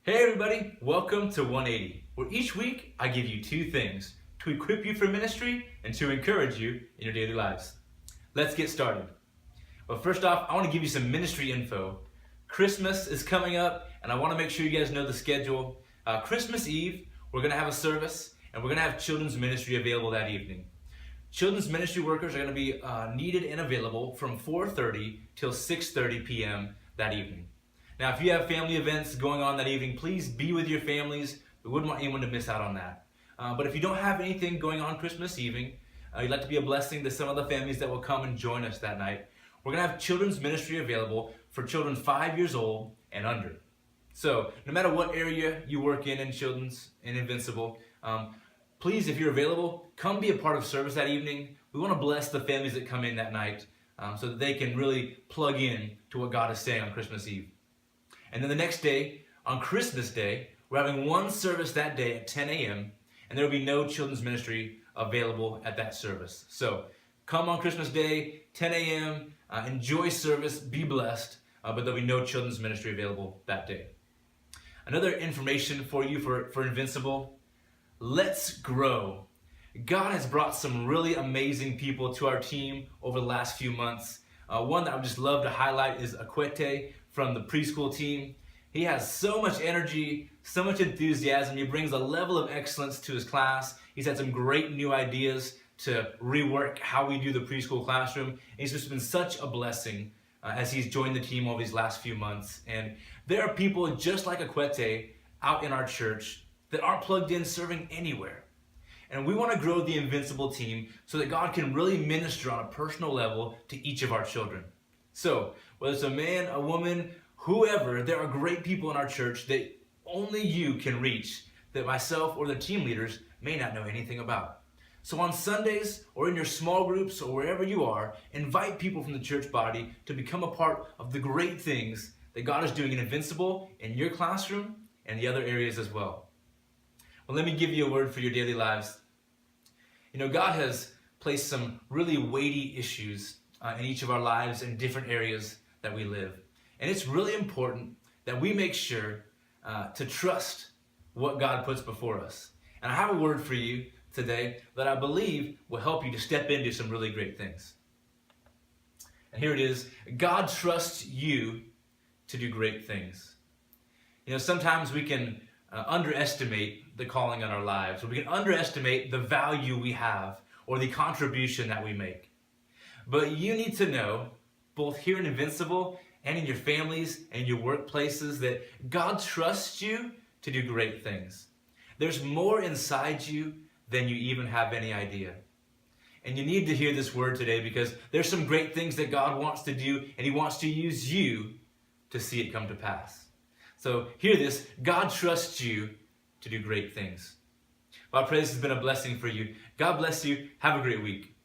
Hey everybody, welcome to 180, where each week I give you two things to equip you for ministry and to encourage you in your daily lives. Let's get started. Well, first off, I want to give you some ministry info. Christmas is coming up, and I want to make sure you guys know the schedule. Christmas Eve, we're going to have a service, and we're going to have children's ministry available that evening. Children's ministry workers are going to be needed and available from 4:30 till 6:30 p.m. that evening. Now, if you have family events going on that evening, please be with your families. We wouldn't want anyone to miss out on that. But if you don't have anything going on Christmas evening, you'd like to be a blessing to some of the families that will come and join us that night, we're going to have children's ministry available for children 5 years old and under. So, no matter what area you work in children's, in Invincible, please, if you're available, come be a part of service that evening. We want to bless the families that come in that night so that they can really plug in to what God is saying on Christmas Eve. And then the next day, on Christmas Day, we're having one service that day at 10 a.m. and there will be no children's ministry available at that service. So come on Christmas Day, 10 a.m., enjoy service, be blessed, but there'll be no children's ministry available that day. Another information for you for Invincible, let's grow. God has brought some really amazing people to our team over the last few months. One that I would just love to highlight is Akwete from the preschool team. He has so much energy, so much enthusiasm. He brings a level of excellence to his class. He's had some great new ideas to rework how we do the preschool classroom. And he's just been such a blessing as he's joined the team over these last few months. And there are people just like Akwete out in our church that aren't plugged in serving anywhere. And we want to grow the Invincible team so that God can really minister on a personal level to each of our children. So, whether it's a man, a woman, whoever, there are great people in our church that only you can reach, that myself or the team leaders may not know anything about. So on Sundays, or in your small groups, or wherever you are, invite people from the church body to become a part of the great things that God is doing in Invincible, in your classroom, and the other areas as well. Well, let me give you a word for your daily lives. You know, God has placed some really weighty issues in each of our lives in different areas that we live. And it's really important that we make sure to trust what God puts before us. And I have a word for you today that I believe will help you to step into some really great things. And here it is: God trusts you to do great things. You know, sometimes we can underestimate the calling on our lives, or we can underestimate the value we have or the contribution that we make. But you need to know, both here in Invincible and in your families and your workplaces, that God trusts you to do great things. There's more inside you than you even have any idea. And you need to hear this word today, because there's some great things that God wants to do, and He wants to use you to see it come to pass. So hear this: God trusts you to do great things. Well, I pray this has been a blessing for you. God bless you. Have a great week.